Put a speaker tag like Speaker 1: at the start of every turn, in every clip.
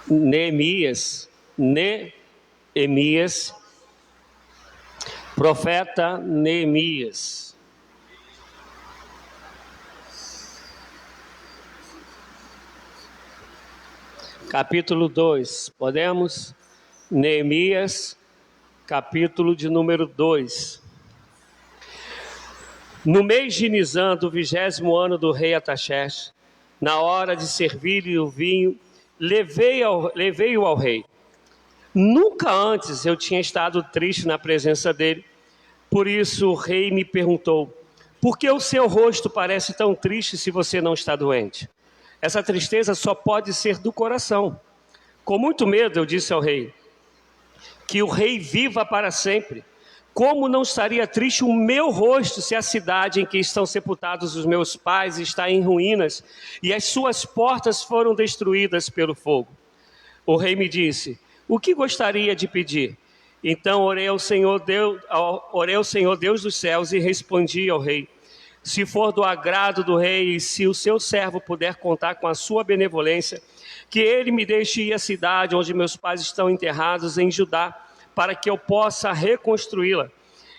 Speaker 1: Neemias, profeta Neemias. Capítulo 2, podemos? Neemias, capítulo de número 2. No mês de Nisan, do 20º ano do rei Artaxerxes, na hora de servir-lhe o vinho, levei-o ao rei. Nunca antes eu tinha estado triste na presença dele. Por isso o rei me perguntou: por que o seu rosto parece tão triste se você não está doente? Essa tristeza só pode ser do coração. Com muito medo eu disse ao rei: que o rei viva para sempre. Como não estaria triste o meu rosto se a cidade em que estão sepultados os meus pais está em ruínas e as suas portas foram destruídas pelo fogo? O rei me disse: o que gostaria de pedir? Então orei ao Senhor Deus dos céus e respondi ao rei: se for do agrado do rei e se o seu servo puder contar com a sua benevolência, que ele me deixe ir à cidade onde meus pais estão enterrados em Judá, para que eu possa reconstruí-la.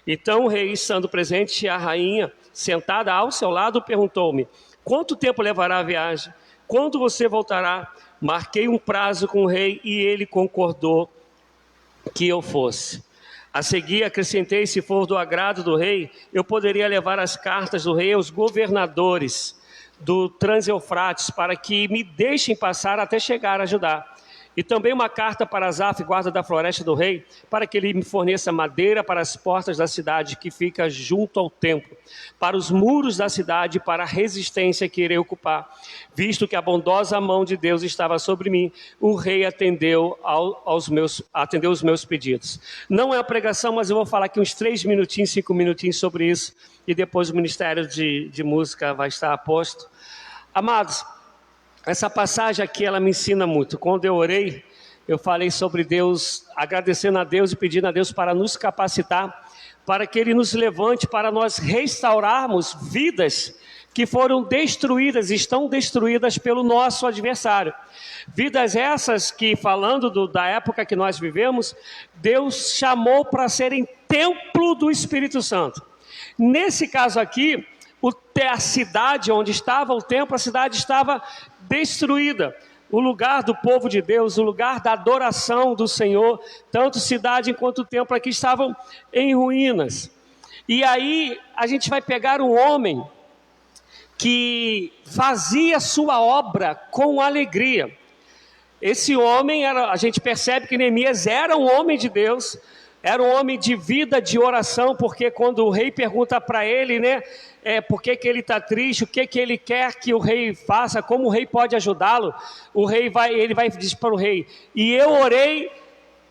Speaker 1: Então o rei, estando presente, a rainha, sentada ao seu lado, perguntou-me: quanto tempo levará a viagem? Quando você voltará? Marquei um prazo com o rei e ele concordou que eu fosse. A seguir acrescentei: se for do agrado do rei, eu poderia levar as cartas do rei aos governadores do Trans-Eufrates, para que me deixem passar até chegar a Judá. E também uma carta para Asaf, guarda da floresta do rei, para que ele me forneça madeira para as portas da cidade que fica junto ao templo, para os muros da cidade e para a resistência que irei ocupar. Visto que a bondosa mão de Deus estava sobre mim, o rei atendeu os meus pedidos. Não é uma pregação, mas eu vou falar aqui uns 5 minutinhos sobre isso, e depois o Ministério de Música vai estar a posto. Amados, essa passagem aqui, ela me ensina muito. Quando eu orei, eu falei sobre Deus, agradecendo a Deus e pedindo a Deus para nos capacitar, para que Ele nos levante, para nós restaurarmos vidas que foram destruídas, estão destruídas pelo nosso adversário. Vidas essas que, falando da época que nós vivemos, Deus chamou para serem templo do Espírito Santo. Nesse caso aqui, a cidade onde estava o templo, a cidade estava destruída. O lugar do povo de Deus, o lugar da adoração do Senhor, tanto cidade quanto templo aqui estavam em ruínas. E aí a gente vai pegar um homem que fazia sua obra com alegria. Esse homem, a gente percebe que Neemias era um homem de Deus, era um homem de vida, de oração, porque quando o rei pergunta para ele, por que ele está triste, o que ele quer que o rei faça, como o rei pode ajudá-lo, ele vai dizer para o rei: e eu orei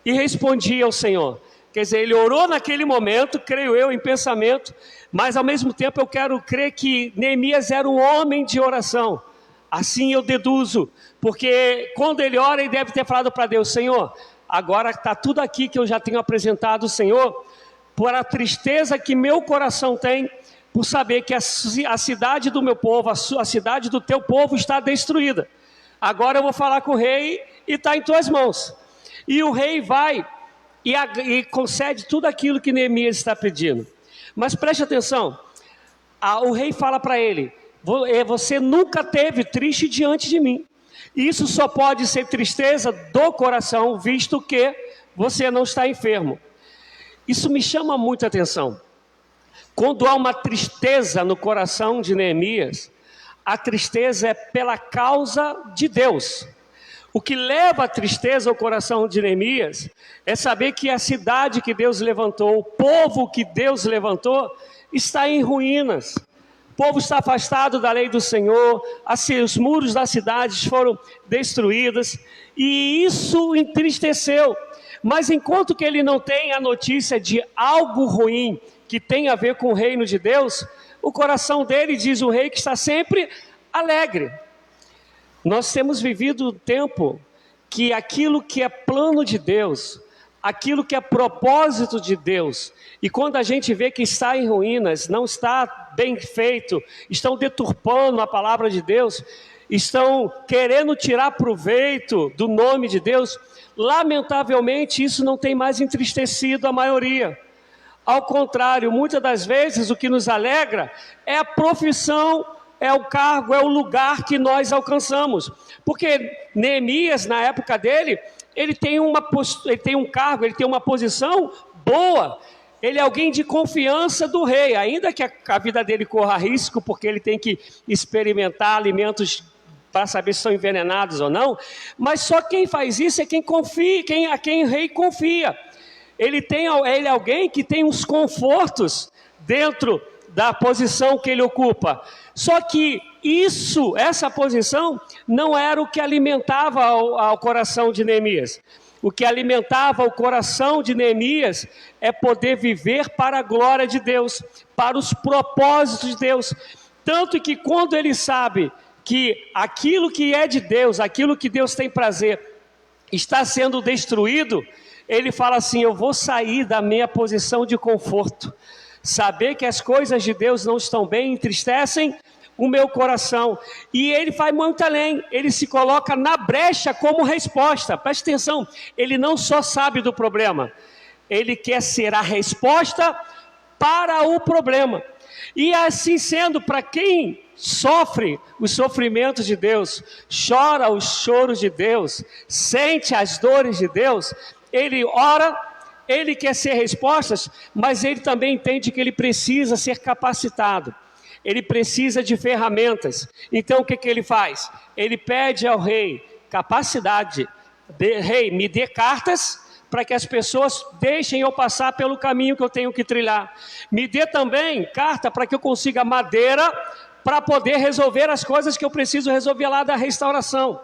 Speaker 1: e respondi ao Senhor. Quer dizer, ele orou naquele momento, creio eu, em pensamento, mas ao mesmo tempo eu quero crer que Neemias era um homem de oração. Assim eu deduzo, porque quando ele ora, ele deve ter falado para Deus: Senhor, agora está tudo aqui que eu já tenho apresentado ao Senhor, por a tristeza que meu coração tem, por saber que a cidade do meu povo, a cidade do teu povo está destruída. Agora eu vou falar com o rei e está em tuas mãos. E o rei vai e concede tudo aquilo que Neemias está pedindo. Mas preste atenção, o rei fala para ele: você nunca teve triste diante de mim. Isso só pode ser tristeza do coração, visto que você não está enfermo. Isso me chama muita atenção. Quando há uma tristeza no coração de Neemias, a tristeza é pela causa de Deus. O que leva a tristeza ao coração de Neemias é saber que a cidade que Deus levantou, o povo que Deus levantou, está em ruínas. O povo está afastado da lei do Senhor, os muros da cidade foram destruídos, e isso entristeceu. Mas enquanto que ele não tem a notícia de algo ruim que tem a ver com o reino de Deus, o coração dele, diz o rei, que está sempre alegre. Nós temos vivido um tempo que aquilo que é plano de Deus, aquilo que é propósito de Deus, e quando a gente vê que está em ruínas, não está bem feito, estão deturpando a palavra de Deus, estão querendo tirar proveito do nome de Deus, lamentavelmente isso não tem mais entristecido a maioria. Ao contrário, muitas das vezes o que nos alegra é a profissão, é o cargo, é o lugar que nós alcançamos. Porque Neemias, na época dele, ele tem um cargo, ele tem uma posição boa. Ele é alguém de confiança do rei, ainda que a vida dele corra risco, porque ele tem que experimentar alimentos para saber se são envenenados ou não. Mas só quem faz isso é quem confia, a quem o rei confia. Ele é alguém que tem uns confortos dentro da posição que ele ocupa. Só que essa posição não era o que alimentava ao coração de Neemias. O que alimentava o coração de Neemias é poder viver para a glória de Deus, para os propósitos de Deus. Tanto que quando ele sabe que aquilo que é de Deus, aquilo que Deus tem prazer, está sendo destruído, ele fala assim: eu vou sair da minha posição de conforto. Saber que as coisas de Deus não estão bem entristecem o meu coração. E ele vai muito além, ele se coloca na brecha como resposta. Preste atenção, ele não só sabe do problema, ele quer ser a resposta para o problema. E assim sendo, para quem sofre os sofrimentos de Deus, chora os choros de Deus, sente as dores de Deus, ele ora, ele quer ser respostas, mas ele também entende que ele precisa ser capacitado. Ele precisa de ferramentas. Então o que ele faz? Ele pede ao rei capacidade. Rei, me dê cartas para que as pessoas deixem eu passar pelo caminho que eu tenho que trilhar. Me dê também carta para que eu consiga madeira para poder resolver as coisas que eu preciso resolver lá da restauração.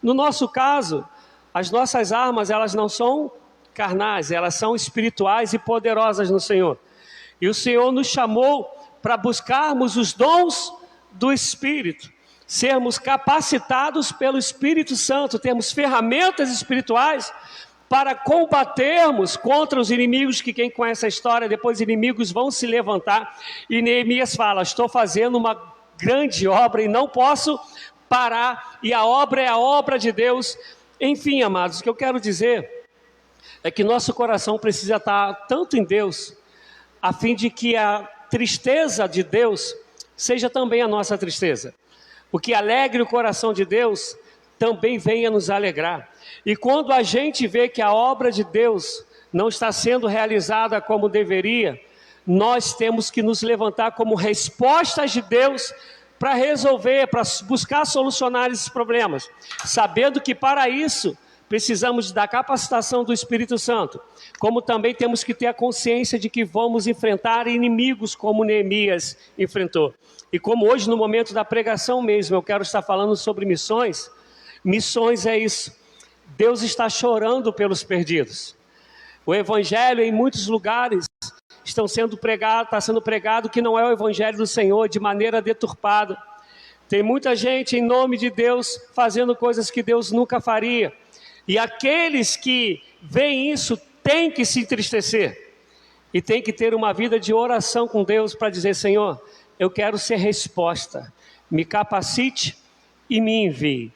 Speaker 1: No nosso caso, as nossas armas, elas não são carnais, elas são espirituais e poderosas no Senhor. E o Senhor nos chamou para buscarmos os dons do Espírito, sermos capacitados pelo Espírito Santo, termos ferramentas espirituais para combatermos contra os inimigos, que quem conhece a história, depois inimigos vão se levantar. E Neemias fala: estou fazendo uma grande obra e não posso parar, e a obra é a obra de Deus. Enfim, amados, o que eu quero dizer é que nosso coração precisa estar tanto em Deus, a fim de que a tristeza de Deus seja também a nossa tristeza. O que alegre o coração de Deus também venha nos alegrar. E quando a gente vê que a obra de Deus não está sendo realizada como deveria, nós temos que nos levantar como respostas de Deus para resolver, para buscar solucionar esses problemas, sabendo que para isso precisamos da capacitação do Espírito Santo, como também temos que ter a consciência de que vamos enfrentar inimigos como Neemias enfrentou. E como hoje no momento da pregação mesmo eu quero estar falando sobre missões, missões é isso. Deus está chorando pelos perdidos. O evangelho em muitos lugares está sendo pregado que não é o evangelho do Senhor, de maneira deturpada. Tem muita gente em nome de Deus fazendo coisas que Deus nunca faria. E aqueles que veem isso têm que se entristecer. E têm que ter uma vida de oração com Deus para dizer: Senhor, eu quero ser resposta. Me capacite e me envie.